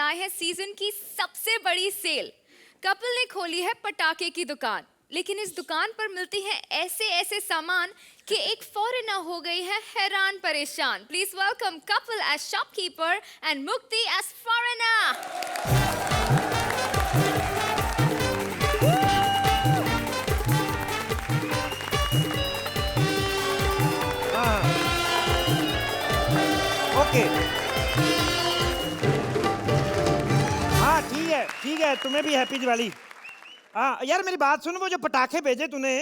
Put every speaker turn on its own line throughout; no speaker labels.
लाए हैं सीजन की सबसे बड़ी सेल। कपल ने खोली है पटाखे की दुकान, लेकिन इस दुकान पर मिलती हैं ऐसे ऐसे सामान कि एक फॉरेनर हो गई है हैरान परेशान। Please welcome couple as shopkeeper and Mukti as foreigner.
Okay हाँ ठीक है तुम्हें भी हैप्पी दिवाली। हाँ यार मेरी बात सुन, वो जो पटाखे भेजे तूने,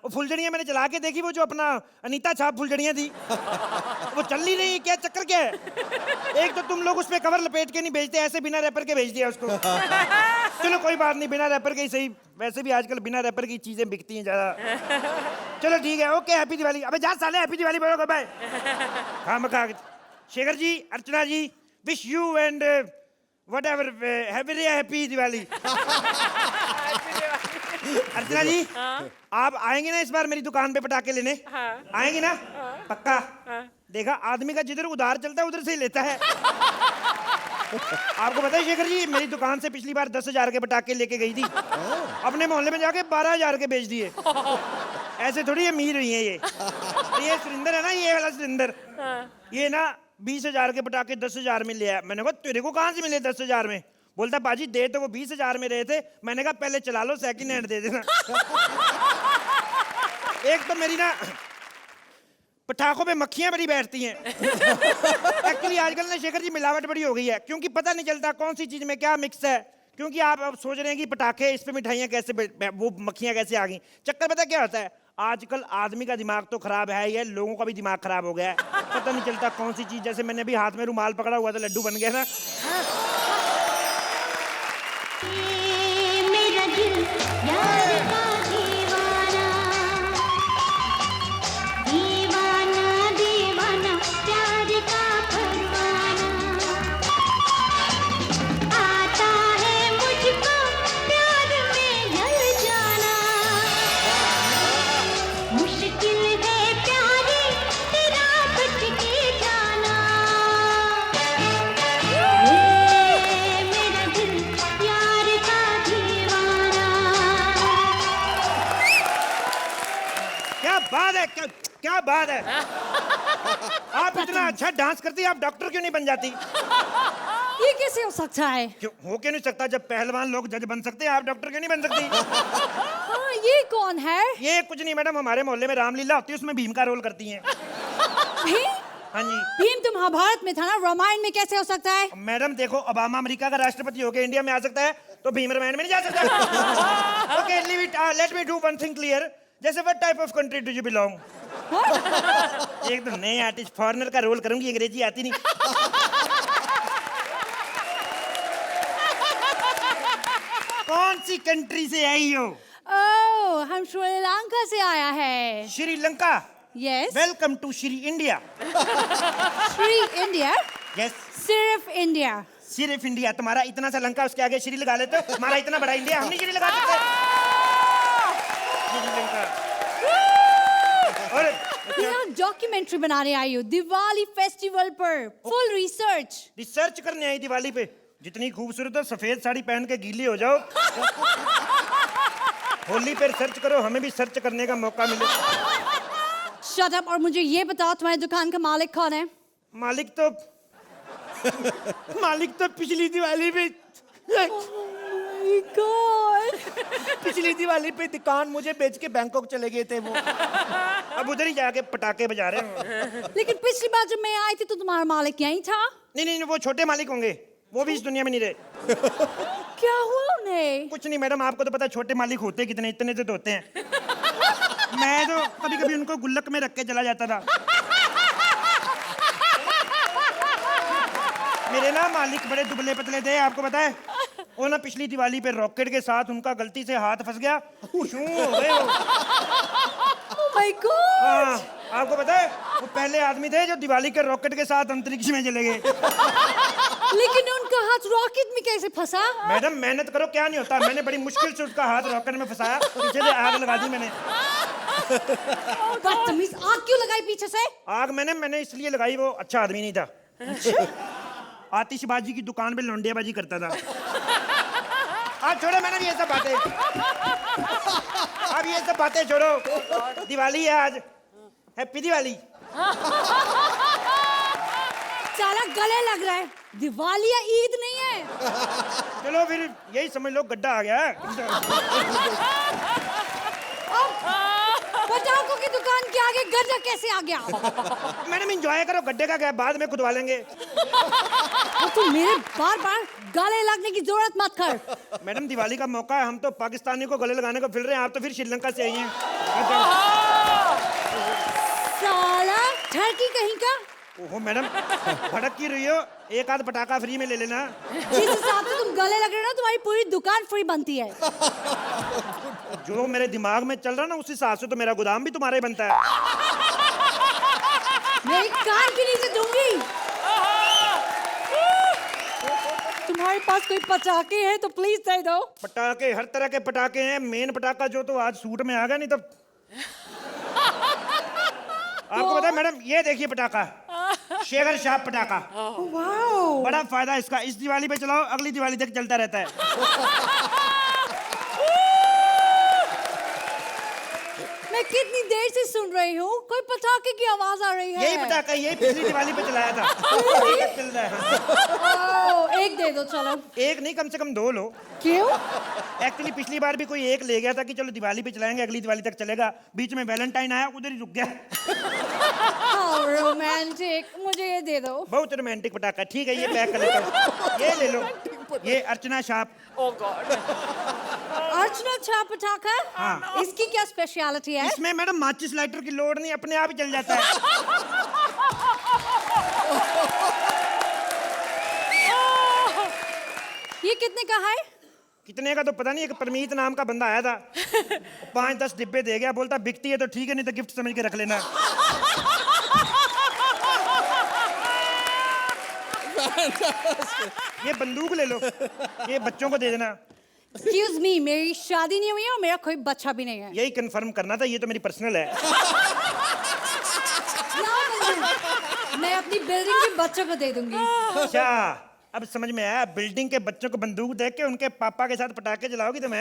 वो फुलझड़ियाँ मैंने चला के देखी, वो जो अपना अनीता छाप फुलझड़ियाँ थी वो चल नहीं रही, क्या चक्कर क्या है? एक तो तुम लोग उस पे कवर लपेट के नहीं भेजते, ऐसे बिना रैपर के भेज दिया उसको। चलो कोई बात नहीं, बिना रैपर के ही सही, वैसे भी आजकल बिना रैपर की चीजें बिकती हैं ज्यादा। चलो ठीक है, ओके हैप्पी दिवाली। अबे जा साले, हैप्पी दिवाली बोलो भाई। हाँ मखा Shekhar ji, Archana ji, wish you and whatever happy Diwali. Archana ji, आप आएंगे ना इस बार मेरी दुकान पे पटाखे लेने? आएंगे ना? पक्का? देखा, आदमी का जिधर उधार चलता है उधर से ही लेता है। आपको पता है शेखर जी, मेरी दुकान से पिछली बार 10,000 के पटाखे लेके गई थी, अपने मोहल्ले में जाके 12,000 के बेच दिए। ऐसे थोड़ी अमीर हुई है ये सुरिंदर है ना, ये वाला सुरिंदर, ये ना 20,000 के पटाखे 10,000 में ले आया। मैंने कहा तेरे को कहाँ से मिले 10,000 में? बोलता बाजी दे तो वो 20,000 में रहे थे। मैंने कहा पहले चला लो, सेकंड हैंड दे देना। एक तो मेरी ना पटाखों पे मक्खियां बड़ी बैठती हैं। एक्चुअली आजकल ना शेखर जी मिलावट बड़ी हो गई है, क्योंकि पता नहीं चलता कौन सी चीज में क्या मिक्स है। क्योंकि आप अब सोच रहे हैं कि पटाखे, इस पे मिठाइयाँ कैसे, वो मक्खियाँ कैसे आ गई। चक्कर पता क्या होता है, आजकल आदमी का दिमाग तो खराब है, ये लोगों का भी दिमाग खराब हो गया है। पता नहीं चलता कौन सी चीज, जैसे मैंने अभी हाथ में रुमाल पकड़ा हुआ था, लड्डू बन गया ना।
मेरा दिल यार का दीवाना, दीवाना दीवाना प्यार का परवाना, आता है मुझको प्यार में जल जाना, मुश्किल है प्यारे तेरा बच के जाना। मेरा दिल यार का दीवाना।
क्या बात है, क्या बात है। आप इतना अच्छा डांस करती, आप डॉक्टर क्यों नहीं बन जाती?
ये कैसे हो सकता है?
क्यों हो क्यों नहीं सकता? जब पहलवान लोग जज बन सकते हैं, आप डॉक्टर क्यों नहीं बन सकती?
हाँ, ये कौन है?
ये कुछ नहीं मैडम, हमारे मोहल्ले में रामलीला होती है, उसमें भीम का रोल करती हैं।
भीम?
हाँ जी
भीम तो महाभारत में था ना, रामायण में कैसे हो सकता है?
मैडम देखो, ओबामा अमेरिका का राष्ट्रपति होकर इंडिया में आ सकता है, तो भीम रामायण में नहीं जा सकता। Okay leave it, let me do one thing clear. जैसे what type of country do you belong? एक तो नए आर्टिस्ट फॉरेनर का रोल करूंगी, अंग्रेजी आती नहीं। कौन सी कंट्री से आई हो?
ओह, हम श्रीलंका से आया है।
Sri Lanka?
Yes.
Welcome to Shri India.
Shri India?
Yes,
सिर्फ इंडिया।
सिर्फ इंडिया। तुम्हारा इतना सा लंका, उसके आगे श्री लगा लेते हो। हमारा इतना बड़ा इंडिया, हम नहीं श्री लगा सकते। श्रीलंका। और
यहाँ डॉक्यूमेंट्री बनाने आई हूँ दिवाली फेस्टिवल पर, फुल रिसर्च।
रिसर्च करने आई दिवाली पे? जितनी खूबसूरत हो, सफेद साड़ी पहन के गीली हो जाओ। होली पे सर्च करो, हमें भी सर्च करने का मौका मिले।
शट अप और मुझे ये बताओ, तुम्हारी दुकान का मालिक कौन है?
मालिक तो पिछली दिवाली पे
गॉड,
पिछली दिवाली पे दुकान मुझे बेच के बैंकॉक चले गए थे वो। अब उधर ही जाके पटाखे बजा रहे हैं।
लेकिन पिछली बार जब मैं आई थी तो तुम्हारा मालिक यहीं था।
नहीं, वो छोटे मालिक होंगे, वो भी इस दुनिया में नहीं रहे।
क्या हुआ उन्हें?
कुछ नहीं मैडम, आपको तो पता है छोटे मालिक होते कितने, इतने से तो होते हैं। मैं तो कभी कभी उनको गुल्लक में रख के चला जाता था। मेरे ना मालिक बड़े दुबले पतले थे, आपको पता है। वो ना पिछली दिवाली पे रॉकेट के साथ उनका गलती से हाथ फंस गया, शू हो गए वो।
Oh my God!
हाँ, आपको पता है वो पहले आदमी थे जो दिवाली के रॉकेट के साथ अंतरिक्ष में चले गए।
लेकिन उनका हाथ रॉकेट में कैसे फंसा?
मैडम मेहनत करो, क्या नहीं होता। मैंने बड़ी मुश्किल से उसका हाथ रॉकेट में फंसाया, पीछे से आग लगा दी मैंने।
बदतमीज, आग क्यों लगाई पीछे से?
आग मैंने इसलिए लगाई, वो अच्छा आदमी नहीं था। आतिशबाजी की दुकान पे लौंडियाबाजी करता था। आज छोड़ो मैडम ये सब बातें, अब ये सब बातें छोड़ो। दिवाली है आज, हैप्पी दिवाली।
साला गले लग रहा है, दिवाली या ईद नहीं है।
चलो फिर यही समझ लो, गड्ढा आ गया है।
पटाखों की दुकान के आगे गड्ढा कैसे आ गया?
मैडम एंजॉय करो, गड्ढे का क्या है, बाद में खुदवा लेंगे।
और तू मेरे बार बार गले लगने की जरूरत मत कर।
मैडम दिवाली का मौका है, हम तो पाकिस्तानी को गले लगाने को फिर रहे हैं, आप तो फिर श्रीलंका से आई हैं।
साला ठरकी कहीं का।
ओहो मैडम, भड़क की रही हो, एक आध पटाखा फ्री में ले लेना।
जिस हिसाब से तुम गले लग रहे हो ना, तुम्हारी पूरी दुकान फ्री बनती है।
जो मेरे दिमाग में चल रहा ना, उस हिसाब से तो मेरा गोदाम भी तुम्हारा ही बनता है।
मैं एक कान के नीचे दूंगी। तुम्हारे पास कोई पटाखे हैं तो प्लीज दे दो।
पटाखे हर तरह के पटाखे हैं, मेन पटाखा जो तो आज सूट में आ गया, नहीं तो आपको पता है मैडम, ये देखिए पटाखा, शेगर शाह पटाखा।
वाओ,
बड़ा फायदा इसका, इस दिवाली पे चलाओ, अगली दिवाली तक चलता रहता है।
मैं कितनी देर से सुन रही हूँ, कोई पटाखे की आवाज आ रही है।
यही पटाखा, यही पिछली दिवाली पे चलाया था। अभी तक चल रहा है।
ओह, एक दे दो चलो।
एक नहीं, कम से कम 2 लो।
क्यों?
एक्चुअली पिछली बार भी कोई एक ले गया था कि चलो दिवाली पे चलाएंगे, अगली दिवाली तक चलेगा, बीच में वैलेंटाइन आया, उधर ही रुक गया।
रोमांटिक, मुझे ये दे दो।
बहुत रोमांटिक पटाखा, ठीक है ये पैक कर लेता हूँ। ये ले लो, ये अर्चना शाप।
अर्चना छा पटाखा।
हाँ।
इसकी क्या स्पेशलिटी है?
इसमें मैडम माचिस लाइटर की लोड नहीं, अपने आप ही चल जाता है।
ये कितने का है?
कितने का तो पता नहीं, एक परमीत नाम का बंदा आया था, 5-10 डिब्बे दे गया, बोलता बिकती है तो ठीक है, नहीं तो गिफ्ट समझ के रख लेना। ये बंदूक ले लो, ये बच्चों को दे देना।
Excuse me, मेरी शादी नहीं हुई है और मेरा कोई बच्चा भी नहीं है।
यही कंफर्म करना था, ये तो मेरी पर्सनल है।
मैं अपनी बिल्डिंग के बच्चों को दे दूंगी।
अच्छा, अब समझ में आया, बिल्डिंग के बच्चों को बंदूक देख के उनके पापा के साथ पटाखे जलाओगी तुम?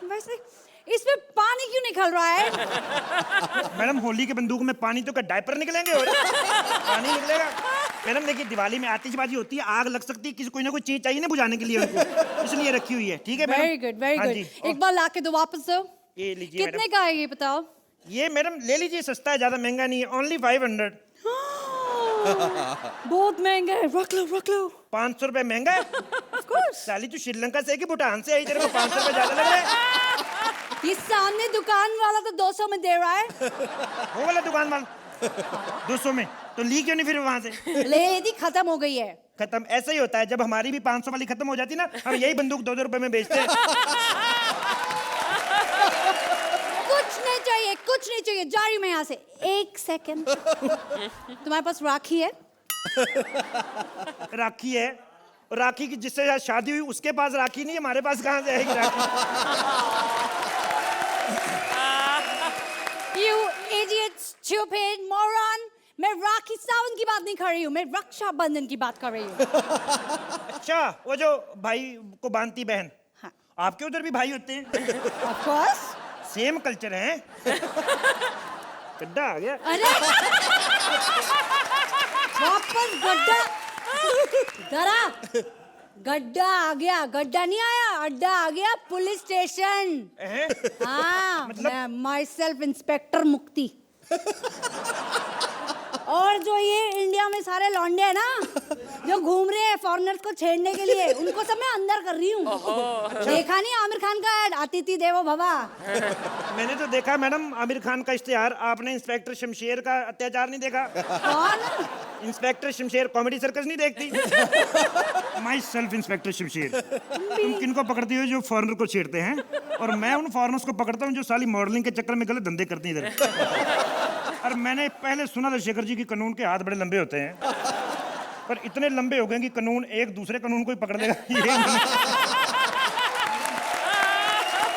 वैसे इसमें पानी क्यों निकल रहा है?
मैडम होली के बंदूक में पानी तो क्या डायपर निकलेंगे और पानी निकलेगा? मैडम देखिए, दिवाली में आतिशबाजी होती है, आग लग सकती है, किसी कोई ना कोई चीज चाहिए ना बुझाने के लिए उनको, इसलिए रखी हुई है। ठीक है मैडम?
वेरी गुड, वेरी
हाँ
गुड।
जी।
एक बार लाके दो वापस दो।
ये लीजिए
कितने
मैडम।
का है ये बताओ?
ये मैडम ले लीजिए, सस्ता है, ज्यादा महंगा नहीं है, ओनली 500।
बहुत महंगा है, रख लो रख लो।
500 रुपए महंगा है?
Of course।
साली तू श्रीलंका से है कि भूटान से आई, तेरे को 500 रुपए ज्यादा लग रहा है?
ये सामने दुकान वाला तो 200 में दे रहा है।
वो वाला दुकान वाला 200 में, तो ली क्यों नहीं फिर वहां से?
ले ली, खत्म हो गई है।
खत्म ऐसा ही होता है, जब हमारी भी 500 वाली खत्म हो जाती ना, हम यही बंदूक 2-2 रुपए में बेचते हैं।
कुछ नहीं चाहिए, कुछ नहीं चाहिए, जा रही मैं यहाँ से। एक सेकंड। तुम्हारे पास राखी है?
राखी है, और राखी की जिससे साथ शादी हुई उसके पास राखी नहीं है, हमारे पास कहाँ से आएगी राखी?
You idiot, stupid, moron! मैं राखी सावन की बात नहीं कर रही हूँ, मैं रक्षाबंधन की बात कर रही हूँ।
अच्छा, वो जो भाई को बांधती बहन।
हाँ।
आपके उधर भी भाई होते हैं?
Of course।
सेम कल्चर है। गड्ढा आ गया।
अरे वापस गड्ढा। डरा, गड्ढा आ गया, गड्ढा नहीं आया, अड्डा आ गया, पुलिस स्टेशन।
हैं?
हाँ,
मतलब?
मैं माई सेल्फ इंस्पेक्टर मुक्ति। और जो ये इंडिया में सारे लौंडे हैं ना, जो घूम रहे हैं फॉरेनर्स को छेड़ने के लिए, उनको सब मैं अंदर कर रही हूँ। देखा नहीं आमिर खान का ऐड, अतिथि देवो भवा?
मैंने तो देखा मैडम आमिर खान का इश्तेहार, आपने इंस्पेक्टर शमशेर का अत्याचार नहीं देखा?
कौन?
इंस्पेक्टर शमशेर कॉमेडी सर्कस नहीं देखती? My self inspector Shamsher. तुम किनको पकड़ती हो? जो फॉरेनर को छेड़ते हैं, और मैं उन फॉरेनर्स को पकड़ता हूँ जो साली मॉडलिंग के चक्कर में गलत धंधे करती हैं इधर। और मैंने पहले सुना था शेखर जी की कानून के हाथ बड़े लंबे होते हैं, पर इतने लंबे हो गए कि कानून एक दूसरे कानून को ही पकड़ लेगा।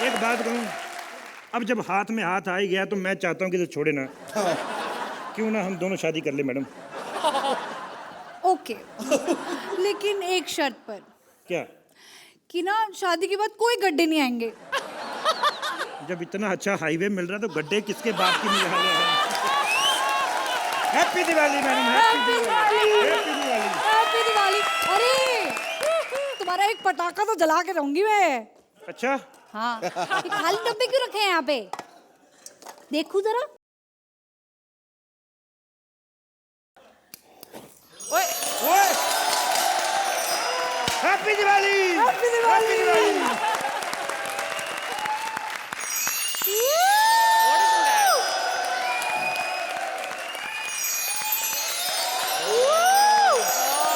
एक बात कहूँ, अब जब हाथ में हाथ आ ही गया तो मैं चाहता हूँ कि इसे छोड़े ना। क्यों ना हम दोनों शादी कर ले मैडम?
ओके लेकिन एक शर्त पर
क्या?
कि ना शादी के बाद कोई गड्ढे नहीं आएंगे।
जब इतना अच्छा हाईवे मिल रहा है तो गड्ढे किसके बाप की निकाले हैं? Happy Diwali madam, happy Diwali, happy Diwali.
Happy Diwali. अरे तुम्हारा एक पटाखा तो जला के रहूंगी मैं।
अच्छा,
हाँ ये खाली डब्बे क्यों रखे हैं यहाँ पे? देखूं जरा।
ओए happy Diwali,
happy Diwali.
Happy Diwali.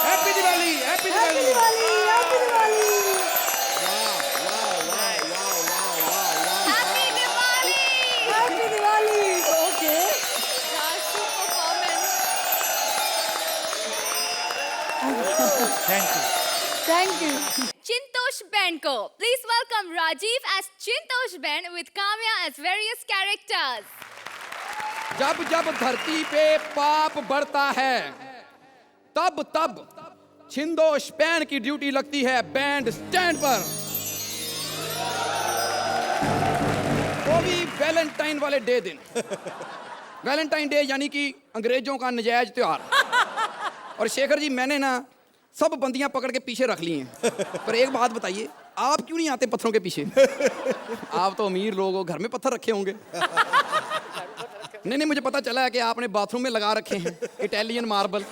Happy Diwali, happy
happy
Diwali.
Diwali, happy Diwali.
Happy Diwali.
Happy Diwali. Okay
Raju performance.
Thank you.
Thank you.
Chintosh Band को please welcome Rajiv as Chintosh Band with Kamya as various characters.
जब जब धरती पे पाप बढ़ता है तब तब छिंदोश बैंड की ड्यूटी लगती है बैंड स्टैंड पर। वो भी वैलेंटाइन वाले डे दिन। वैलेंटाइन डे यानी कि अंग्रेजों का नजायज त्योहार। और शेखर जी मैंने ना सब बंदियां पकड़ के पीछे रख ली हैं। पर एक बात बताइए, आप क्यों नहीं आते पत्थरों के पीछे? आप तो अमीर लोग हो, घर में पत्थर रखे होंगे। नहीं, मुझे पता चला है कि आपने बाथरूम में लगा रखे हैं इटालियन मार्बल।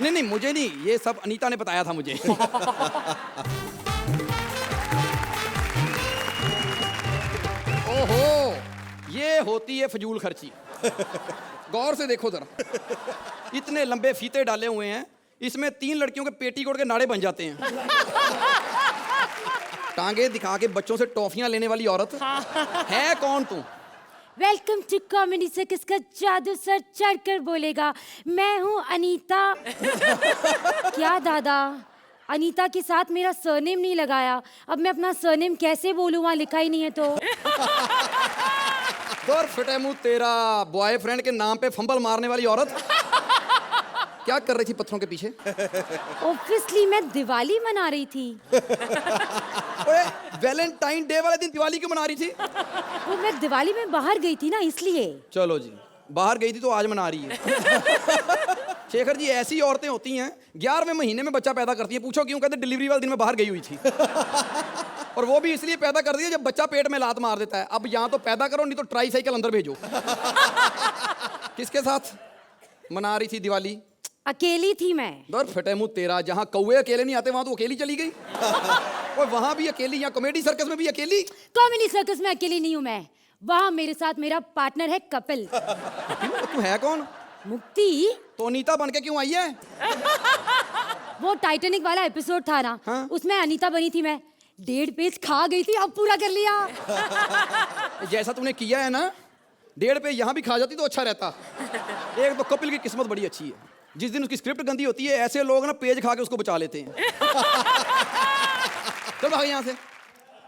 नहीं, मुझे नहीं, ये सब अनीता ने बताया था मुझे। ओहो, ये होती है फजूल खर्ची। गौर से देखो जरा, इतने लंबे फीते डाले हुए हैं, इसमें 3 लड़कियों के पेटीकोट के नाड़े बन जाते हैं। टांगे दिखा के बच्चों से टॉफियां लेने वाली औरत है कौन तू?
वेलकम टू कॉमेडी सर्कस का जादू सर चढ़कर बोलेगा। मैं हूँ अनीता। क्या दादा, अनीता के साथ मेरा सरनेम नहीं लगाया, अब मैं अपना सरनेम कैसे बोलूँ, वहाँ लिखा ही नहीं है तो।
और फटे मुंह तेरा, बॉयफ्रेंड के नाम पे फंबल मारने वाली औरत क्या कर रही थी पत्थरों के पीछे?
ऑब्वियसली मैं दिवाली मना रही थी।
ओए, वैलेंटाइन डे वाले दिन दिवाली क्यों मना रही थी?
वो मैं दिवाली में बाहर गई थी ना, इसलिए।
चलो जी, बाहर गई थी तो आज मना रही है। शेखर जी ऐसी औरतें होती हैं 11वें महीने में बच्चा पैदा करती हैं। पूछो क्यों? कहते डिलीवरी वाले दिन में बाहर गई हुई थी। और वो भी इसलिए पैदा कर दी है जब बच्चा पेट में लात मार देता है। अब यहाँ तो पैदा करो, नहीं तो ट्राई साइकिल अंदर भेजो। किसके साथ मना रही थी दिवाली?
अकेली थी मैं।
दर फटे मुंह तेरा, जहाँ कौवे अकेले नहीं आते वहां तो अकेली चली गई। और वहां भी अकेली, यहाँ कॉमेडी सर्कस में भी अकेली।
कॉमेडी सर्कस में अकेली नहीं हूँ मैं, वहाँ मेरे साथ मेरा पार्टनर है कपिल।
तू है कौन?
मुक्ति।
तो अनीता बन के क्यों आई है?
वो टाइटैनिक वाला एपिसोड था ना,
हाँ? उसमें
उसमें अनीता बनी थी मैं। 1.5 पेज खा गई थी, अब पूरा कर लिया।
जैसा तूने किया है ना, 1.5 पे यहाँ भी खा जाती तो अच्छा रहता। एक तो कपिल की किस्मत बड़ी अच्छी है, जिस दिन उसकी स्क्रिप्ट गंदी होती है ऐसे लोग ना पेज खा के उसको बचा लेते हैं। चल भाग यहाँ से।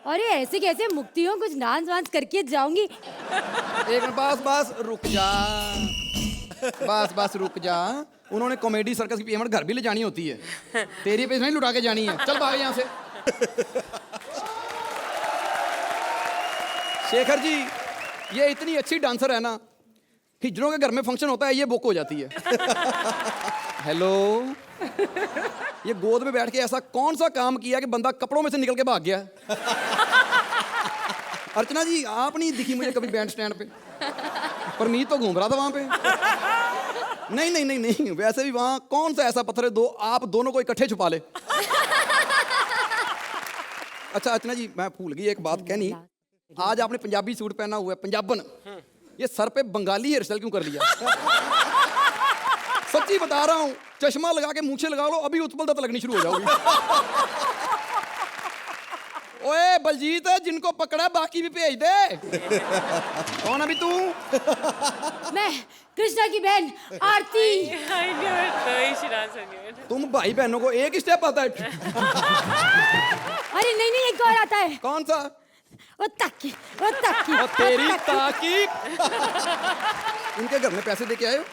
अरे ऐसे कैसे मुक्ति हो, कुछ डांस वांस करके जाऊंगी।
एक मिनट, बस रुक जा। बस रुक जा। उन्होंने कॉमेडी सर्कस की पेमेंट घर भी ले जानी होती है, तेरी पेज नहीं लुटा के जानी है। चल भाग यहाँ से। शेखर जी ये इतनी अच्छी डांसर है ना, हिजड़ों के घर में फंक्शन होता है ये बुक हो जाती है। हेलो, ये गोद में बैठ के ऐसा कौन सा काम किया कि बंदा कपड़ों में से निकल के भाग गया? अर्चना जी आप नहीं दिखी मुझे कभी बैंड स्टैंड पे, परमीत तो घूम रहा था वहां पे। नहीं, वैसे भी वहां कौन सा ऐसा पत्थर है दो आप दोनों को इकट्ठे छुपा ले। अच्छा अर्चना जी मैं भूल गई एक बात कहनी, आज आपने पंजाबी सूट पहना हुआ है, पंजाबन, ये सर पे बंगाली हेयर स्टाइल क्यों कर लिया? सच्ची बता रहा हूँ, चश्मा लगा के मूछे लगा लो, अभी उत्पल दत्त लगनी शुरू हो जाओगी। ओए बलजीत, जिनको पकड़ा बाकी भी भेज दे। कौन अभी तू?
मैं कृष्णा की बहन आरती।
I knew it. No, she does. I knew it.
तुम भाई बहनों को एक स्टेप आता है?
अरे नहीं एक और आता है।
कौन सा?
ओ ताकी, ओ ताकी,
और तेरी
ओ ताकी।
ताकी इनके घर में पैसे दे के आए हो?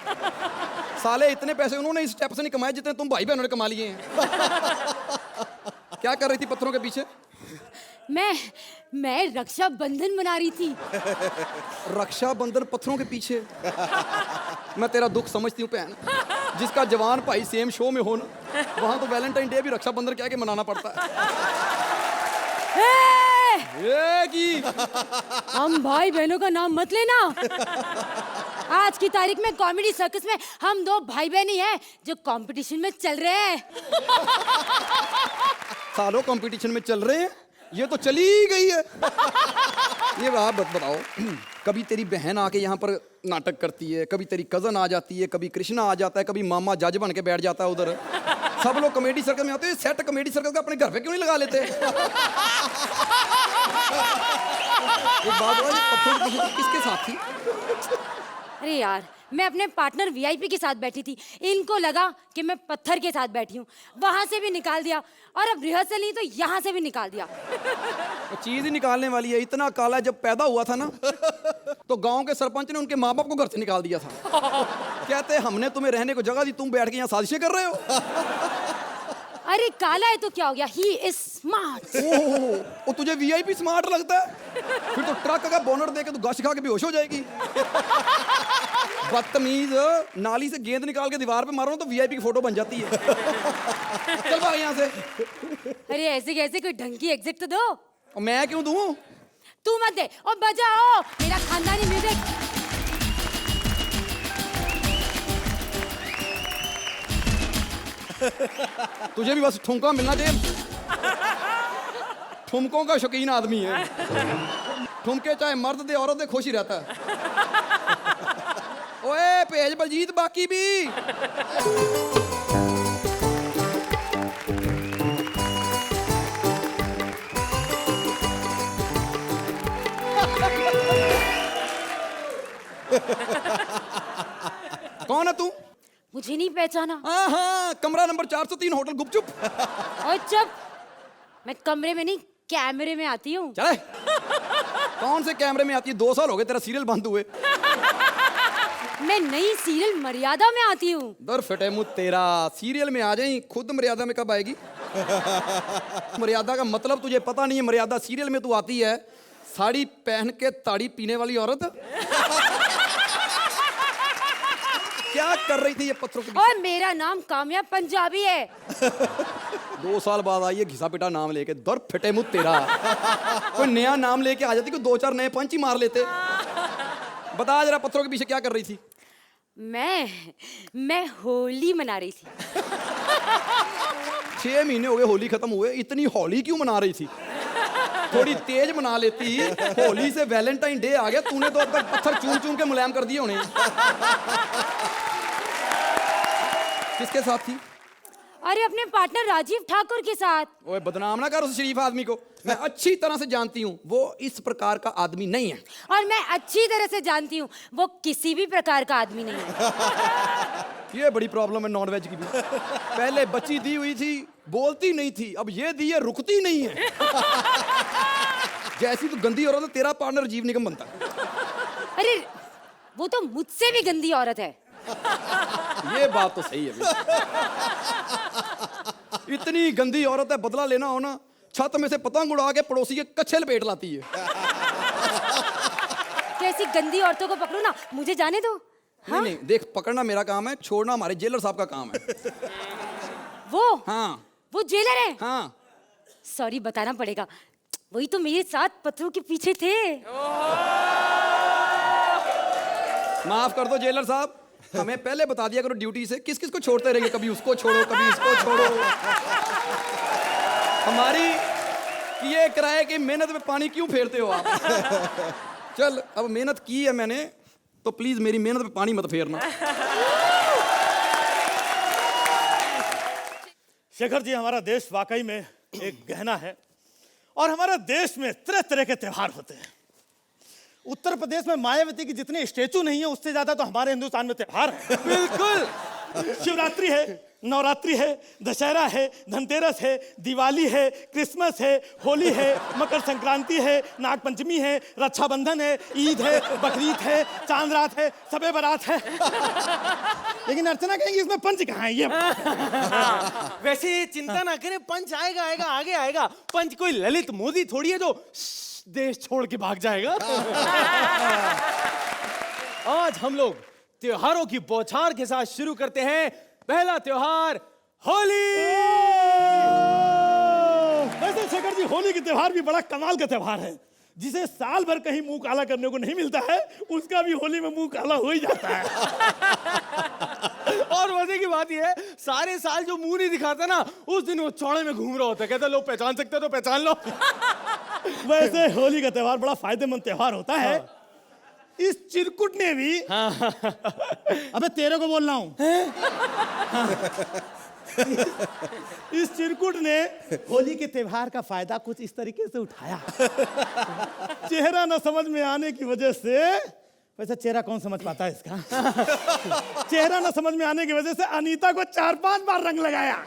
साले इतने पैसे उन्होंने इस स्टेप से नहीं कमाए जितने तुम भाई बहनों ने कमा लिए हैं। क्या कर रही थी पत्थरों के पीछे?
मैं रक्षाबंधन मना रही थी।
रक्षाबंधन पत्थरों के पीछे? मैं तेरा दुख समझती हूँ बहन। जिसका जवान भाई सेम शो में हो ना, वहां तो वैलेंटाइन डे भी रक्षाबंधन क्या के मनाना पड़ता है। ये की
हम भाई बहनों का नाम मत लेना। आज की तारीख में कॉमेडी सर्कस में हम दो भाई बहन ही हैं जो कंपटीशन में चल रहे हैं।
सालों कंपटीशन में चल रहे हैं, ये तो चली गई है। ये आप बताओ, कभी तेरी बहन आके यहाँ पर नाटक करती है, कभी तेरी कजन आ जाती है, कभी कृष्णा आ जाता है, कभी मामा जज बन के बैठ जाता है उधर। सब लोग कॉमेडी सर्कल में आते हैं, सेट कॉमेडी सर्कल का अपने घर पे क्यों नहीं लगा लेते? एक बात बताओ, ये पत्थरों के पीछे किसके साथ थी?
अरे यार, मैं अपने पार्टनर वीआईपी के साथ बैठी थी। इनको लगा कि मैं पत्थर के साथ बैठी हूँ, वहां से भी निकाल दिया, और अब रिहर्सल नहीं तो यहाँ से भी निकाल दिया।
वो चीज ही निकालने वाली है। इतना काला जब पैदा हुआ था ना, तो गांव के सरपंच ने उनके माँ बाप को घर से निकाल दिया था। कहते हमने तुम्हें रहने को जगह दी, तुम बैठ के यहाँ साजिशें कर रहे हो।
अरे काला है तो क्या हो गया, ही इज स्मार्ट।
ओ तुझे वीआईपी स्मार्ट लगता है? फिर तो ट्रक का बोनट देके तू गश खा के बेहोश हो जाएगी। बदतमीज, नाली से गेंद निकाल के दीवार पे मारो तो वीआईपी की फोटो बन जाती है। चल भाग यहाँ से।
अरे ऐसे कैसे, कोई ढंग की एग्जिट तो दो।
और मैं क्यों दूं?
तू मत दे, और बजाओ मेरा खानदानी म्यूजिक।
तुझे भी बस ठुमका मिलना चाहिए। ठुमकों का शौकीन आदमी है। ठुमके चाहे मर्द दे औरत दे, खुश ही रहता है। ओए भेज बलजीत बाकी भी। कौन है तू?
मुझे नहीं पहचाना?
हाँ, कमरा नंबर 403 होटल गुपचुप।
और जब मैं कमरे में नहीं कैमरे में आती हूँ।
चले। कौन से कैमरे में आती है? 2 साल हो गए तेरा सीरियल बंद हुए।
मैं नई सीरियल मर्यादा में आती हूँ।
दर फटे मुँह तेरा, सीरियल में आ जाई, खुद मर्यादा में कब आएगी? मर्यादा का मतलब तुझे पता नहीं है। मर्यादा सीरियल में तू आती है साड़ी पहन के ताड़ी पीने वाली औरत। क्या कर रही थी ये पत्थरों के?
और मेरा नाम कामयाब पंजाबी है।
2 साल बाद आई है घिसा पिटा नाम लेके। दर फटे मुँह तेरा। कोई नया नाम लेके आ जाती, कोई 2-4 नए पंच ही मार लेते। बता जरा पत्थरों के पीछे क्या कर रही थी?
मैं होली मना रही थी।
6 महीने हो गए होली खत्म हुए, इतनी होली क्यों मना रही थी? थोड़ी तेज मना लेती। होली से वैलेंटाइन डे आ गया, तूने तो अब तक पत्थर चूम चूम के मुलायम कर दिए होने। किसके साथ थी?
अरे अपने पार्टनर राजीव ठाकुर के साथ।
ओए बदनाम ना कर उस शरीफ आदमी को। मैं अच्छी तरह से जानती हूँ वो इस प्रकार का आदमी नहीं है।
और मैं अच्छी तरह से जानती हूँ वो किसी भी प्रकार का आदमी नहीं है।
ये बड़ी प्रॉब्लम है नॉनवेज की भी। पहले बच्ची दी हुई थी, बोलती नहीं थी, अब ये दी है, रुकती नहीं है। जैसी तू गंदी औरत है, तेरा पार्टनर जीव निगम बनता है।
अरे वो तो मुझसे भी गंदी औरत है।
ये बात तो सही है। इतनी गंदी औरत है, बदला लेना हो ना, छत में से पतंग उड़ा के पड़ोसी के कच्छे लपेट लाती है।
कैसी गंदी औरतों को पकड़ो ना, मुझे जाने दो।
हाँ? नहीं, देख पकड़ना मेरा काम है, छोड़ना हमारे जेलर साहब का काम है।
वो वो जेलर है?
हाँ।
सॉरी, बताना पड़ेगा, वही तो मेरे साथ पत्थरों के पीछे थे।
माफ कर दो जेलर साहब, हमें पहले बता दिया करो ड्यूटी से, किस किस को छोड़ते रहेंगे, कभी उसको छोड़ो कभी इसको छोड़ो। हमारी ये किराए की मेहनत में पानी क्यों फेरते हो आप? चल अब मेहनत की है मैंने, तो प्लीज मेरी मेहनत पे पानी मत फेरना।
शेखर जी, हमारा देश वाकई में एक गहना है और हमारे देश में तरह तरह के त्योहार होते हैं। उत्तर प्रदेश में मायावती की जितने स्टेचू नहीं है उससे ज्यादा तो हमारे हिंदुस्तान में त्योहार है।
बिल्कुल।
शिवरात्रि है, नवरात्रि है, दशहरा है, धनतेरस है, दिवाली है, क्रिसमस है, होली है, मकर संक्रांति है, नागपंचमी है, रक्षाबंधन है, ईद है, बकरीद है, चांद रात है, सबे बारात है। लेकिन अर्चना कहेंगी इसमें पंच कहाँ है ये?
वैसे चिंता ना करें, पंच आएगा आएगा आगे आएगा। पंच कोई ललित मोदी थोड़ी है जो देश छोड़ के भाग जाएगा। आज हम लोग त्योहारों की बौछार के साथ शुरू करते हैं। पहला त्योहार होली।
वैसे शेखर जी, होली के त्योहार भी बड़ा कमाल का त्योहार है। जिसे साल भर कहीं मुंह काला करने को नहीं मिलता है, उसका भी होली में मुंह काला हो ही जाता है।
और मजे की बात यह है, सारे साल जो मुंह नहीं दिखाता ना, उस दिन वो चौड़े में घूम रहा होता है। कहता है, लोग पहचान सकते हो तो पहचान लो।
वैसे होली का त्योहार बड़ा फायदेमंद त्योहार होता है। इस चिरकुट ने भी अबे तेरे को बोल रहा हूं। इस चिरकुट ने होली के त्योहार का फायदा कुछ इस तरीके से उठाया। चेहरा न समझ में आने की वजह से, वैसे चेहरा कौन समझ पाता है इसका? चेहरा न समझ में आने की वजह से अनीता को 4-5 बार रंग लगाया।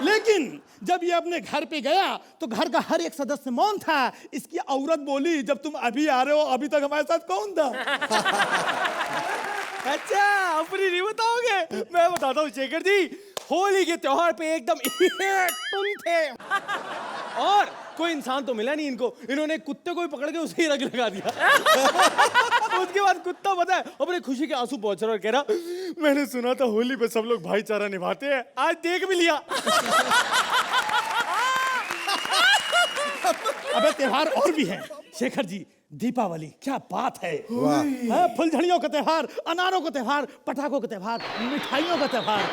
लेकिन जब ये अपने घर पे गया तो घर का हर एक सदस्य मौन था। इसकी औरत बोली, जब तुम अभी आ रहे हो, अभी तक हमारे साथ कौन था?
अच्छा, अपनी नहीं बताओगे? मैं बताता हूँ शेखर जी। होली के त्योहार पे एकदम तुम थे, और कोई इंसान तो मिला नहीं इनको। इन्होंने कुत्ते को ही पकड़ के उसे ही रंग लगा दिया। उसके बाद कुत्ता पता है अपने खुशी के आंसू पहुंच रहा और कह रहा, मैंने सुना था होली पे सब लोग भाईचारा निभाते हैं, आज देख भी लिया।
अबे त्योहार और भी है शेखर जी। दीपावली, क्या बात है। फुलझड़ियों का त्योहार, अनारों का त्योहार, पटाखों का त्योहार, मिठाइयों का त्योहार।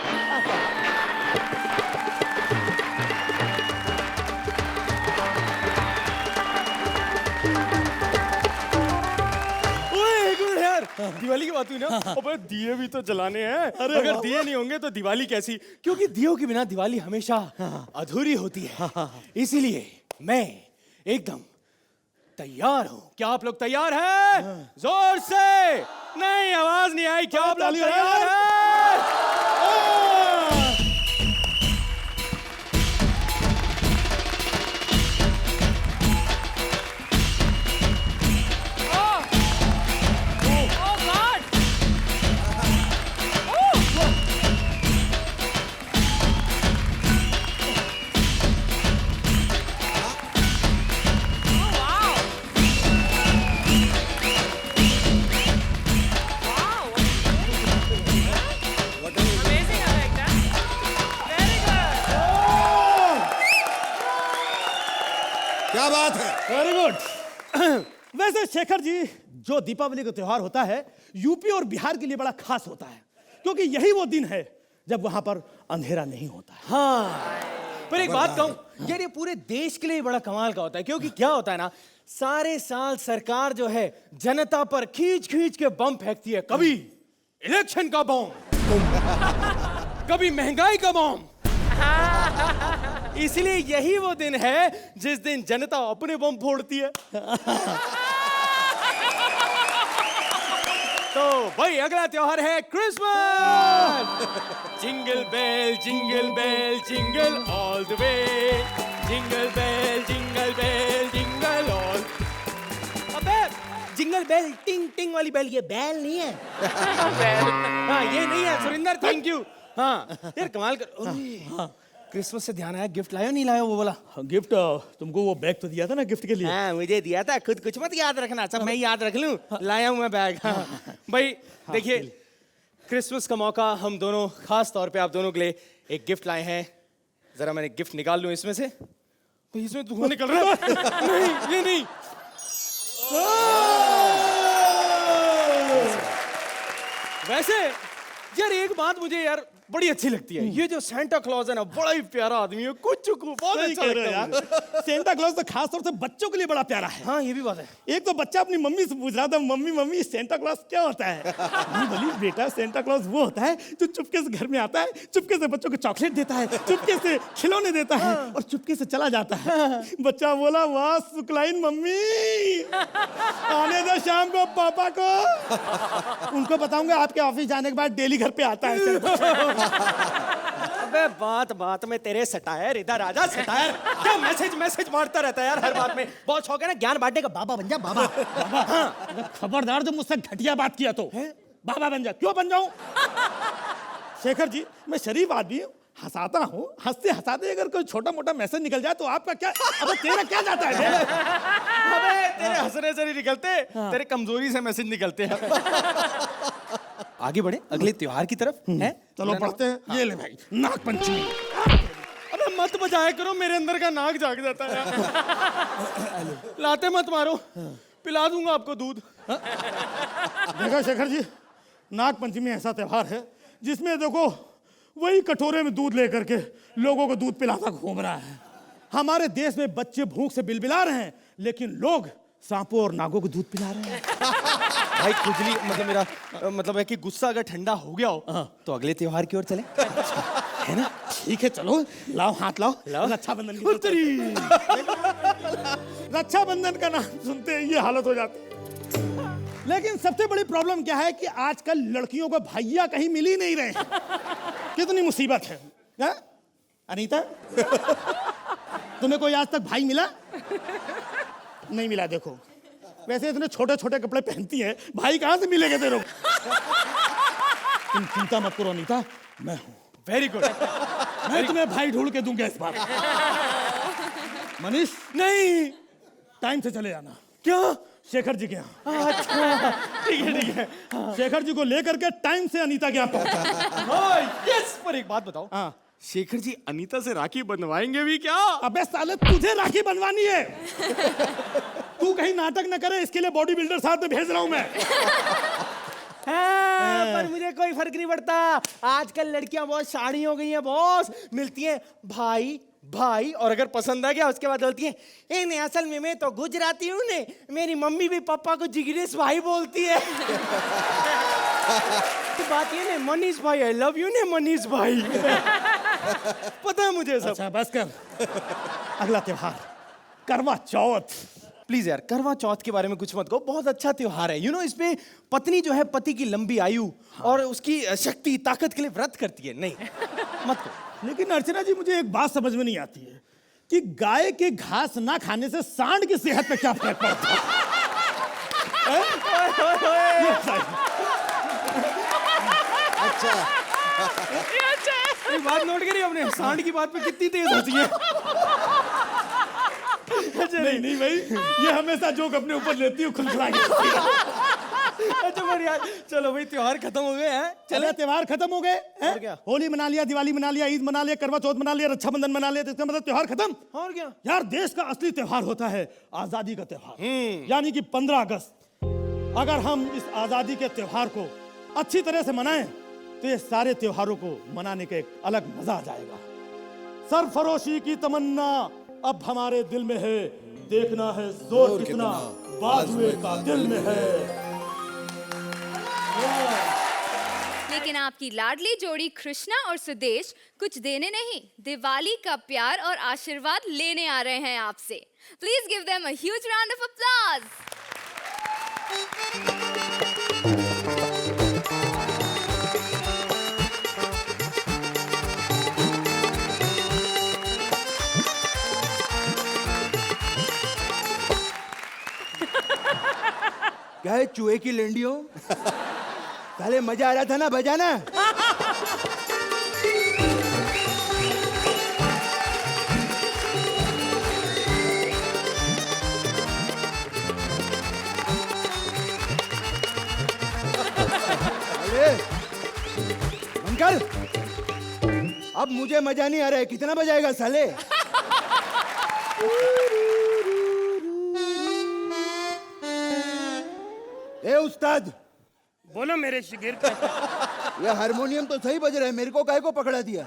दिवाली की बात हुई ना, अबे दिए भी तो जलाने हैं। अगर दिए नहीं होंगे तो दिवाली कैसी? क्योंकि दियों के बिना दिवाली हमेशा अधूरी होती है। इसीलिए मैं एकदम तैयार हूं। क्या आप लोग तैयार हैं? जोर से। नहीं, आवाज नहीं आई। क्या आप लोग तैयार हैं?
क्या बात है,
वेरी गुड। वैसे शेखर जी, जो दीपावली का त्योहार होता है, यूपी और बिहार के लिए बड़ा खास होता है, क्योंकि यही वो दिन है जब वहां पर अंधेरा नहीं होता है।
हाँ, पर एक बात कहूं यार, ये पूरे देश के लिए बड़ा कमाल का होता है। क्योंकि क्या होता है ना, सारे साल सरकार जो है जनता पर खींच खींच के बम फेंकती है। कभी इलेक्शन का बम, कभी महंगाई का बम। इसलिए यही वो दिन है जिस दिन जनता अपने बम फोड़ती है। तो भाई, अगला त्योहार है Christmas. Jingle bell jingle all the way, jingle bell jingle all. अबे जिंगल बेल टिंग टिंग वाली बेल, ये बेल नहीं है। हाँ, ये नहीं है सुरिंदर, थैंक यू। हाँ यार, कमाल कर। क्रिसमस से ध्यान आया, गिफ्ट लाया नहीं लाया वो वाला?
गिफ्ट तुमको वो बैग तो दिया था ना गिफ्ट के लिए।
हाँ, मुझे दिया था। खुद कुछ मत याद रखना, सब मैं याद रख लूं। लाया हूं मैं बैग। हाँ। भाई देखिए, क्रिसमस का मौका, हम दोनों खास तौर पे आप दोनों के लिए एक गिफ्ट लाए हैं। जरा मैंने गिफ्ट निकाल लूं इसमें से। तो इसमें धुआं निकल रहा है। नहीं, ये नहीं। वैसे यार, एक बात मुझे यार बड़ी अच्छी लगती है। ये जो सेंटा क्लॉज है ना, बड़ा ही प्यारा आदमी है। कुछ बहुत अच्छा लगता है यार।
सेंटा क्लॉज तो खास तौर से बच्चों के लिए बड़ा प्यारा है।
हाँ, ये भी बात है।
एक तो बच्चा अपनी मम्मी से पूछ रहा था, मम्मी सेंटा क्लॉज क्या होता है? मम्मी बोली, बेटा सेंटा क्लॉज वो होता है जो चुपके से घर में आता है, चुपके से बच्चों को चॉकलेट देता है, चुपके से खिलौने देता है और चुपके से चला जाता है। बच्चा बोला, वाह सुकलाइन मम्मी, आने दो शाम को पापा को, उनको बताऊंगा आपके ऑफिस जाने के बाद डेली घर पे आता है।
अबे बात बात में तेरे सटायर इधर आजा सटायर। क्या मैसेज मारता रहता है यार हर बात में। बहुत शौक है ना ज्ञान बांटने का। बाबा बन जा बाबा।
बाबा हाँ अगर खबरदार जो मुझसे घटिया बात किया तो बाबा बन जा। क्यों बन जाऊं? शेखर जी मैं शरीफ आदमी हूँ, हंसाता हूँ, हंसते हंसाते अगर कोई छोटा मोटा मैसेज निकल जाए तो आपका क्या, अबे तेरा क्या जाता है?
अबे तेरे हंसने से नहीं निकलते, तेरे कमजोरी से मैसेज निकलते हैं। आगे बढ़े अगले त्योहार की तरफ है।
चलो पढ़ते हैं। ये ले भाई नाग पंचमी।
अबे मत बजाया करो, मेरे अंदर का नाग जाग जाता है यार। लाते मत मारो, पिला दूंगा आपको दूध।
देखो शेखर जी, नाग पंचमी ऐसा त्योहार है जिसमें देखो वही कटोरे में दूध लेकर के लोगों को दूध पिलाता घूम रहा है। हमारे देश में बच्चे भूख से बिलबिला रहे हैं लेकिन लोग सांपों और नागों को दूध पिला रहे हैं।
भाई खुजली मतलब मेरा मतलब है कि गुस्सा अगर ठंडा हो गया हो तो अगले त्योहार की ओर चले,
है ना? ठीक है चलो, लाओ हाथ लाओ। रक्षाबंधन की रक्षाबंधन का नाम सुनते ही ये हालत हो जाती। लेकिन सबसे बड़ी प्रॉब्लम क्या है कि आजकल लड़कियों को भैया कहीं मिल ही नहीं रहे हैं। कितनी मुसीबत है क्या? अनीता तुम्हें कोई आज तक भाई मिला? नहीं मिला। देखो वैसे इतने छोटे छोटे कपड़े पहनती है, भाई कहां से मिलेंगे तेरे को? तुम चिंता मत करो अनीता, मैं हूं।
Very good.
मैं तुम्हें भाई ढूंढ के दूंगा इस बार। मनीष
नहीं
टाइम से चले जाना।
क्या?
शेखर जी के यहाँ।
अच्छा ठीक है।
शेखर जी को लेकर के टाइम से अनीता के यहाँ पहुंचा।
यस पर एक बात बताओ,
हाँ
शेखर जी अनीता से राखी बनवाएंगे भी क्या?
अबे साले तुझे राखी बनवानी है। तू कहीं नाटक न करे, इसके लिए बॉडी बिल्डर साथ में भेज रहा हूं मैं।
पर मुझे कोई फर्क नहीं पड़ता। आजकल लड़कियां बहुत शाड़ी हो गई हैं बॉस, मिलती हैं भाई भाई और अगर पसंद आ गया उसके बाद बोलती है ए नहीं असल में मैं तो गुजराती हूँ ने, मेरी मम्मी भी पापा को जिगरेश भाई बोलती है। तो बात ये ने मनीष भाई आई लव यू ने मनीष भाई। पता है मुझे सब।
अच्छा बस कर। अगला त्योहार करवा चौथ।
प्लीज यार करवा चौथ के बारे में कुछ मत कहो, बहुत अच्छा त्योहार है। यू नो इसमें पत्नी जो है पति की लंबी आयु और उसकी शक्ति ताकत के लिए व्रत करती है। नहीं मत कहो।
लेकिन अर्चना जी मुझे एक बात समझ में नहीं आती है कि गाय के घास ना खाने से सांड की सेहत पे क्या फर्क पड़ता है?
अच्छा एक बात नोट करी आपने, सांड की बात पे कितनी तेज हंसी है।
नहीं नहीं भाई, ये हमेशा जोक अपने ऊपर लेती हूँ खुलखुला के।
अच्छा बढ़िया, चलो भाई त्योहार खत्म हो गए हैं।
चलो त्योहार खत्म हो गए हैं?
और क्या?
होली मना लिया, दिवाली मना लिया, ईद मना लिया, करवा चौथ मना लिया, रक्षाबंधन मना लिया, तो इसका मतलब त्योहार खत्म।
और क्या
यार देश का असली त्योहार होता है आजादी का त्योहार, यानी कि 15 अगस्त। अगर हम इस आजादी के त्योहार को अच्छी तरह से मनाएं तो ये सारे त्योहारों को मनाने का एक अलग मजा आ जाएगा। सरफरोशी की तमन्ना अब हमारे दिल में है, देखना है जोर कितना बाजुए का दिल में है।
लेकिन आपकी लाडली जोड़ी कृष्णा और सुदेश कुछ देने नहीं, दिवाली का प्यार और आशीर्वाद लेने आ रहे हैं आपसे। Please give them a huge round of applause.
क्या है चूहे की लेंडियो? पहले मजा आ रहा था ना बजाना। अरे अंकल अब मुझे मजा नहीं आ रहा है, कितना बजाएगा साले? ए उस्ताद
बोलो मेरे शिगिर्द।
ये हारमोनियम तो सही बज रहा है, मेरे को काहे को पकड़ा दिया?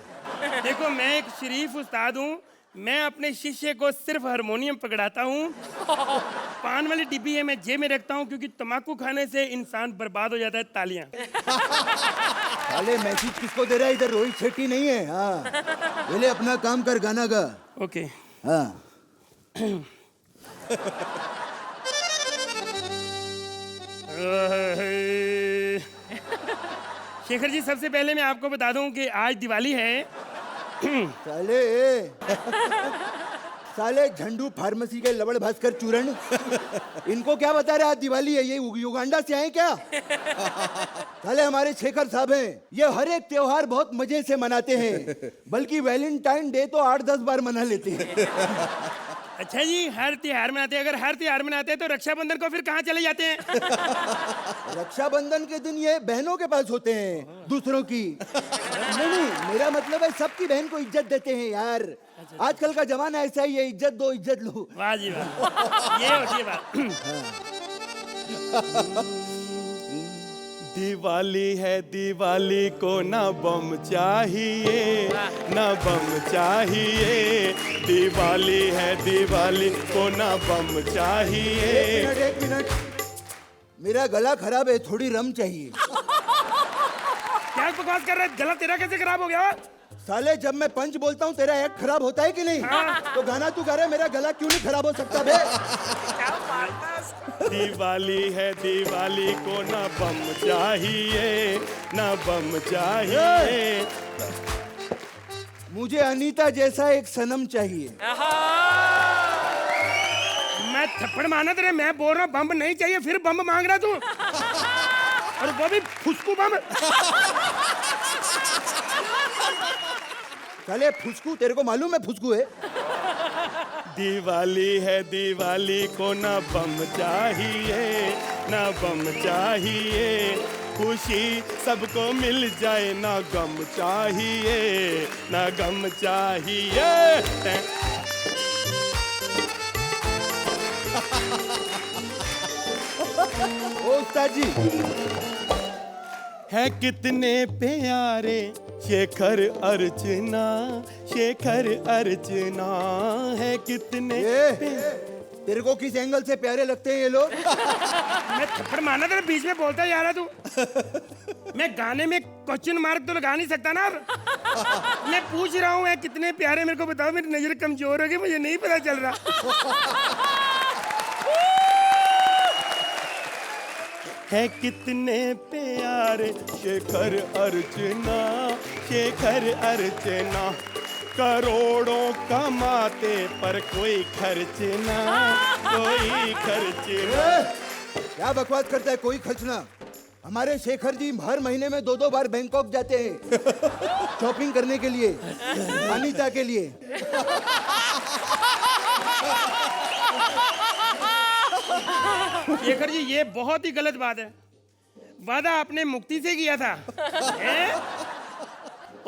देखो मैं एक शरीफ उस्ताद हूँ, मैं अपने शिष्य को सिर्फ हारमोनियम पकड़ाता हूँ। पान वाली डिब्बी है मैं जेब में रखता हूँ क्योंकि तम्बाकू खाने से इंसान बर्बाद हो जाता है। तालियां।
साले मैसेज किसको दे रहा है? इधर रोहित शेट्टी नहीं है। हाँ पहले अपना काम कर, गाना गा।
ओके
हाँ
शेखर जी सबसे पहले मैं आपको बता दूं कि आज दिवाली है
साले साले झंडू फार्मेसी के लवड़ भास्कर चूरण, इनको क्या बता रहे आज दिवाली है? ये युगांडा से आए क्या? साले हमारे शेखर साहब हैं, ये हर एक त्योहार बहुत मजे से मनाते हैं, बल्कि वैलेंटाइन डे तो 8-10 बार मना लेते हैं।
अच्छा जी, हर त्योहार मनाते हैं। अगर हर त्योहार मनाते हैं तो रक्षाबंधन को फिर कहाँ चले जाते हैं?
रक्षाबंधन के दिन ये बहनों के पास होते हैं, दूसरों की। नहीं, मेरा मतलब है सबकी बहन को इज्जत देते हैं यार। आजकल का जमाना ऐसा ही है, इज्जत दो इज्जत लो।
वाह जी वाह, ये होती है बात।
दिवाली है दिवाली को ना बम चाहिए, ना बम चाहिए। दिवाली है दिवाली को ना बम चाहिए।
एक मिनट, मेरा गला खराब है, थोड़ी रम चाहिए।
क्या बकवास कर रहा है? गला तेरा कैसे खराब हो गया?
साले जब मैं पंच बोलता हूँ तेरा एक्ट खराब होता है कि नहीं? तो गाना तू गा रहा है, मेरा गला क्यों नहीं खराब हो सकता बे?
दिवाली है दिवाली को ना बम चाहिए, ना बम चाहिए।
मुझे अनीता जैसा एक सनम चाहिए।
मैं थप्पड़ मारना तेरे, मैं बोल रहा हूँ बम नहीं चाहिए, फिर बम मांग रहा तू, और वो भी फुसकू बम।
साले फुसकू, तेरे को मालूम है फुसकू है?
दिवाली है दिवाली को ना बम चाहिए, ना बम चाहिए। खुशी सबको मिल जाए, ना गम चाहिए, ना गम चाहिए।
ओ उस्ताद जी,
है कितने प्यारे शेखर अर्चना, शेखर अर्चना है कितने।
तेरे को किस एंगल से प्यारे लगते हैं ये लोग?
मैं थप्पड़ मारना तेरे बीच में बोलता जा रहा तू। मैं गाने में क्वेश्चन मार्क तो लगा नहीं सकता ना। मैं पूछ रहा हूँ कितने प्यारे, मेरे को बताओ। मेरी नजर कमजोर हो गई, मुझे नहीं पता चल रहा।
है कितने प्यारे शेखर अर्चना, शेखर अर्चना। करोड़ों कमाते पर कोई खर्च ना, कोई खर्च ना।
क्या बकवास करता है? कोई खर्च ना? हमारे शेखर जी हर महीने में 2-2 बार बैंकॉक जाते हैं शॉपिंग करने के लिए, अनीता के लिए।
शेखर जी, ये बहुत ही गलत बात है। वादा आपने मुक्ति से किया था,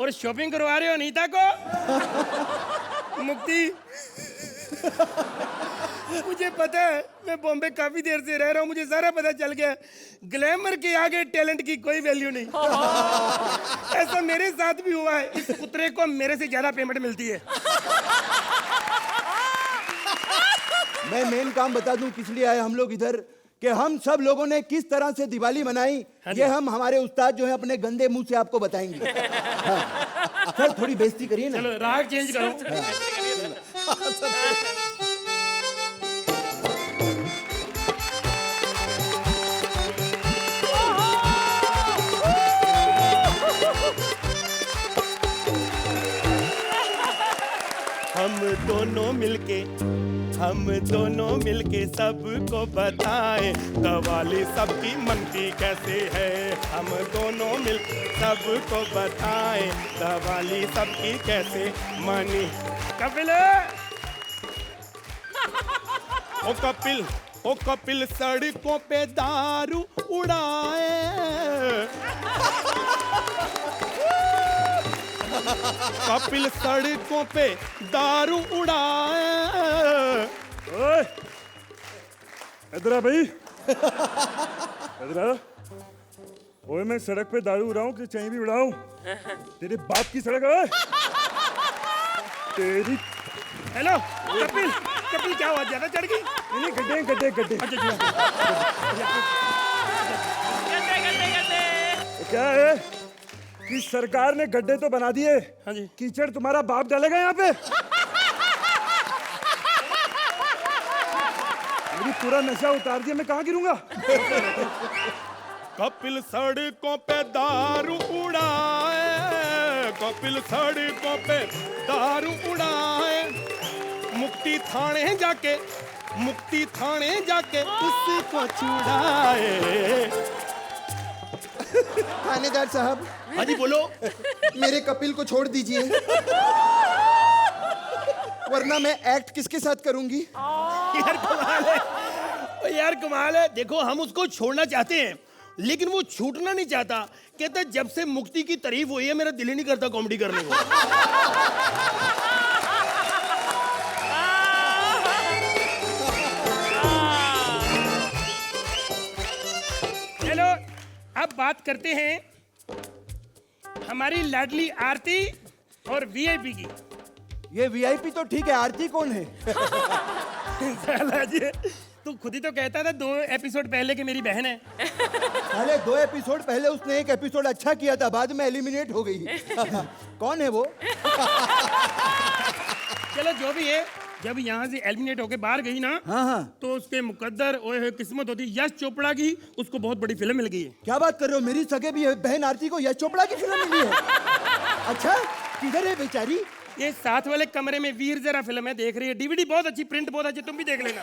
और शॉपिंग करवा रहे हो अनीता को। मुक्ति, मुझे पता है, मैं बॉम्बे काफी देर से रह रहा हूँ, मुझे सारा पता चल गया। ग्लैमर के आगे टैलेंट की कोई वैल्यू नहीं। ऐसा मेरे साथ भी हुआ है। इस कुतरे को मेरे से ज्यादा पेमेंट मिलती है।
मैं मेन काम बता दूं किस लिए आए हम लोग इधर, कि हम सब लोगों ने किस तरह से दिवाली मनाई, ये हम हमारे उस्ताद जो है अपने गंदे मुंह से आपको बताएंगे। हाँ। चल थोड़ी बेइज्जती करिए ना।
चलो राग चेंज करो।
हम दोनों मिलके सबको बताएं दिवाली सबकी मनती कैसे है। हम दोनों मिल सबको बताएं दिवाली सबकी कैसे मनी।
कपिल,
ओ कपिल सड़कों पे दारू उड़ाए। कपिल सड़कों पे दारू उड़ाए।
ओए इधर आ भाई, इधर आ। ओए मैं सड़क पे दारू उड़ाऊं कि चाय भी उड़ाऊं? तेरे बाप की सड़क है तेरी। हेलो कपिल, कपिल क्या हुआ? ज्यादा चढ़ गई? नहीं गड्ढे गड्ढे गड्ढे। क्या है कि सरकार ने गड्ढे तो बना दिए, हाँ जी, कीचड़ तुम्हारा बाप डालेगा यहाँ पे। मेरी पूरा नशा उतार दिया, मैं कहाँ गिरूंगा?
कपिल सड़कों पे दारू उड़ाए।
कपिल सड़कों पे दारू उड़ाए, मुक्ति थाने जाके उसको छुड़ाए।
थानेदार साहब,
हाँ जी बोलो।
मेरे कपिल को छोड़ दीजिए, वरना मैं एक्ट किसके साथ करूंगी?
यार कमाल है, ओ यार कमाल है। देखो हम उसको छोड़ना चाहते हैं लेकिन वो छूटना नहीं चाहता। कहता है जब से मुक्ति की तारीफ हुई है मेरा दिल ही नहीं करता कॉमेडी करने को। चलो अब बात करते हैं हमारी लाडली आरती और वीआईपी की।
ये वीआईपी तो ठीक है, आरती कौन है?
साला जी, तू खुद ही तो कहता था 2 एपिसोड पहले कि मेरी बहन है।
साले 2 एपिसोड पहले उसने एक एपिसोड अच्छा किया था, बाद में एलिमिनेट हो गई। कौन है वो?
चलो जो भी है, जब यहाँ से एलिमिनेट होके बाहर गई ना,
हाँ।
तो उसके मुकद्दर ओए किस्मत होती यश चोपड़ा की, उसको बहुत बड़ी फिल्म मिल गई है।
क्या बात कर रहे हो? मेरी सगे भी बहन आरती को यश चोपड़ा की फिल्म मिली है। अच्छा, किधर है बेचारी?
ये साथ वाले कमरे में वीर जरा फिल्म है, देख रही है। डीवीडी बहुत अच्छी, प्रिंट बहुत अच्छी, तुम भी देख लेना।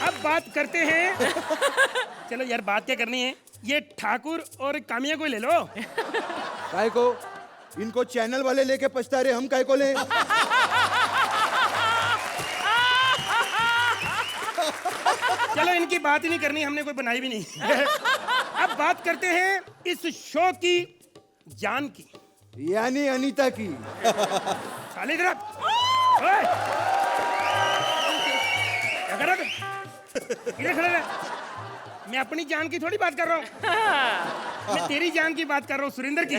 अब बात करते हैं, चलो यार बात क्या करनी है, ये ठाकुर और कामिया को ले लो।
काय को? इनको चैनल वाले लेके पछता रहे, हम काय को ले?
चलो इनकी बात ही नहीं करनी, हमने कोई बनाई भी नहीं। अब बात करते हैं इस शो की जान की,
यानी अनीता की।
साले इधर आ। ओए! क्या कर रहा है? इधर खड़ा रह। मैं अपनी जान की थोड़ी बात कर रहा हूँ, मैं तेरी जान की बात कर रहा हूँ, सुरेंद्र की।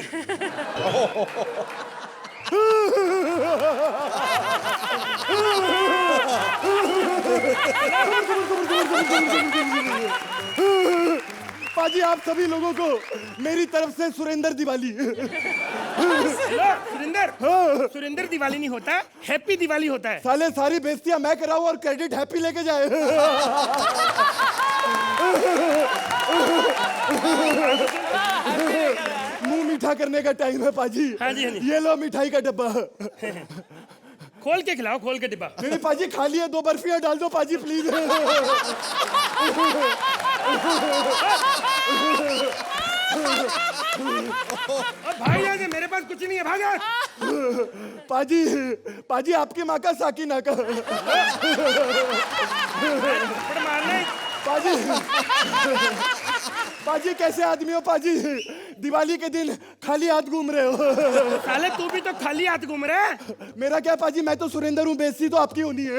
पाजी आप सभी लोगों को मेरी तरफ से सुरेंद्र दिवाली।
सुरेंद्र दिवाली नहीं होता, हैप्पी दिवाली होता है।
साले सारी बेइज्जतियां मैं कराऊं और क्रेडिट हैप्पी लेके जाए। मुंह मीठा करने का टाइम है पाजी।
हाँ जी, हाँ जी।
ये लो मिठाई का डब्बा।
खोल के खिलाओ, खोल के डिब्बा।
नहीं पाजी खाली है, 2 बर्फियां डाल दो पाजी प्लीज।
भाई यहाँ से, मेरे पास कुछ नहीं है, भागा।
पाजी पाजी आपकी माँ का साकिना का।
मारना
पाजी पाजी कैसे आदमी हो पाजी? दिवाली के दिन खाली हाथ घूम रहे हो।
साले तू भी तो खाली हाथ घूम रहा है।
मेरा क्या पाजी, मैं तो सुरेंद्र हूँ, बेइज्जती तो आपकी होनी है।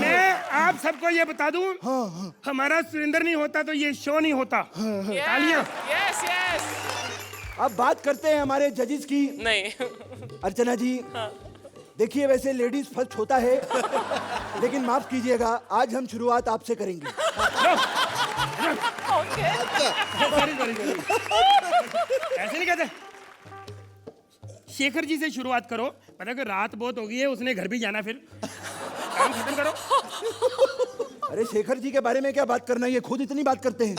मैं आप सबको ये बता दूं, हमारा सुरेंद्र नहीं होता तो ये शो नहीं होता। तालियां।
Yes yes.
अब बात करते हैं हमारे जजेस की।
नहीं।
अर्चना जी, देखिए वैसे लेडीज फर्स्ट होता है, लेकिन माफ कीजिएगा, आज हम शुरुआत आपसे करेंगे।
ऐसे नहीं कहते। शेखर जी से शुरुआत करो, पता कि रात बहुत हो गई है, उसने घर भी जाना, फिर काम खत्म करो।
अरे शेखर जी के बारे में क्या बात करना, ये खुद इतनी बात करते हैं।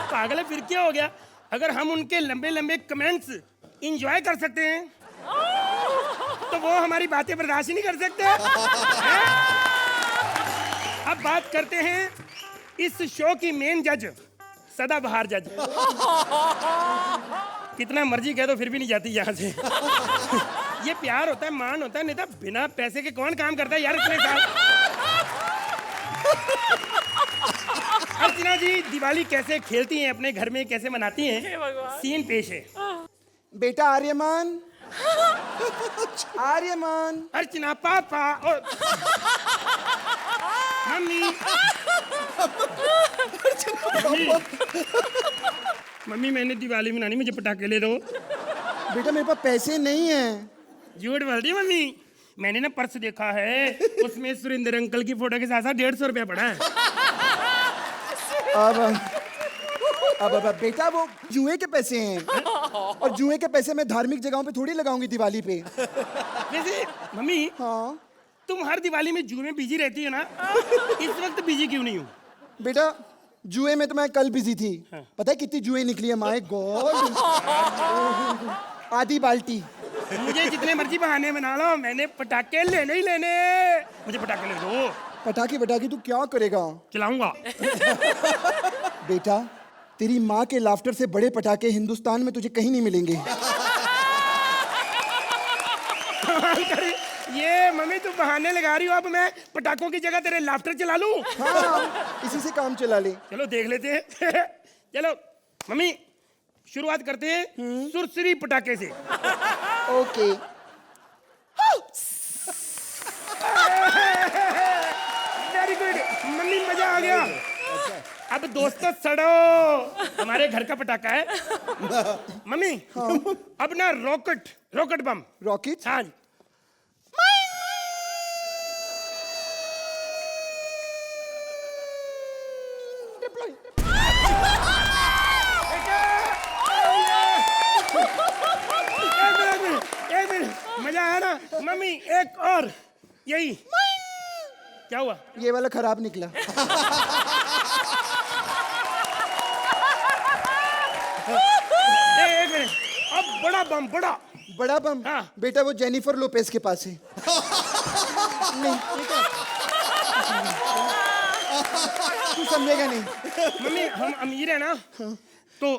पागल है, फिर क्या हो गया? अगर हम उनके लंबे लंबे कमेंट्स इंजॉय कर सकते हैं तो वो हमारी बातें बर्दाश्त ही नहीं कर सकते हैं? अब बात करते हैं इस शो की मेन जज, सदाबहार जज। कितना मर्जी कह दो फिर भी नहीं जाती यहाँ से। ये प्यार होता है, मान होता है, नहीं तो बिना पैसे के कौन काम करता है यार इतने साल। अर्चना जी दिवाली कैसे खेलती हैं अपने घर में, कैसे मनाती हैं, सीन पेश है।
बेटा आर्यमान, आर्यमान।
अर्चना पापा और मम्मी। मम्मी मैंने दिवाली मनानी, मुझे पटाखे ले दो।
बेटा मेरे पास पैसे नहीं हैं।
झूठ बोल रही मम्मी, मैंने ना पर्स देखा है, उसमें सुरेंद्र अंकल की फोटो के साथ साथ 150 रुपया पड़ा है।
अब बेटा वो जुए के पैसे हैं, और जुए के पैसे मैं धार्मिक जगहों पे थोड़ी लगाऊंगी दिवाली पे।
वैसे मम्मी,
हाँ
तुम हर दिवाली में जुए में बिजी रहती हो ना, इस वक्त बिजी क्यों नहीं हो?
बेटा जुए में तो मैं कल बिजी थी। पता है कितनी जुए निकली है? माय गॉड, आधी बाल्टी।
मुझे जितने मर्जी बहाने बना लो, मैंने पटाखे लेने ही लेने। मुझे पटाखे ले दो।
पटाखे तू क्या करेगा?
चलाऊंगा।
बेटा तेरी माँ के लाफ्टर से बड़े पटाखे हिंदुस्तान में तुझे कहीं नहीं मिलेंगे।
ये मम्मी तू बहाने लगा रही हो, अब मैं पटाखों की जगह तेरे लाफ्टर चला लूं?
हाँ, इसी से काम चला ले।
चलो देख लेते हैं। चलो मम्मी शुरुआत करते हैं सुरसरी पटाखे से।
ओके।
वेरी गुड मम्मी, मजा आ गया। अब दोस्तों सड़ो, हमारे घर का पटाखा है। मम्मी अब ना रॉकेट बम।
रॉकेट?
हाँ। एक मिनट, मजा आया ना? मम्मी एक और, यही। क्या हुआ?
ये वाला खराब निकला।
एक मिनट, अब बड़ा बम।
हाँ। बेटा वो जेनिफर लोपेज के पास है। नहीं तू समझेगा नहीं।
मम्मी हम अमीर है ना, तो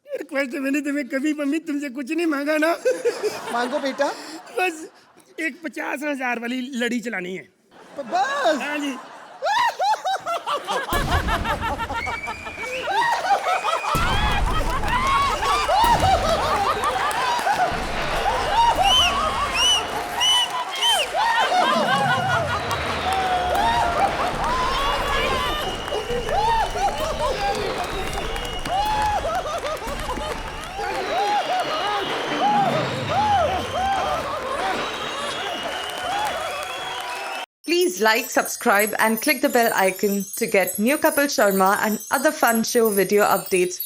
रिक्वेस्ट है, मैंने तुम्हें कभी मम्मी तुमसे कुछ नहीं मांगा ना।
मांगो बेटा।
बस एक 50,000 वाली लड़ी चलानी है
बस।
हाँ जी।
Please like, subscribe and click the bell icon to get new Kapil Sharma and other fun show video updates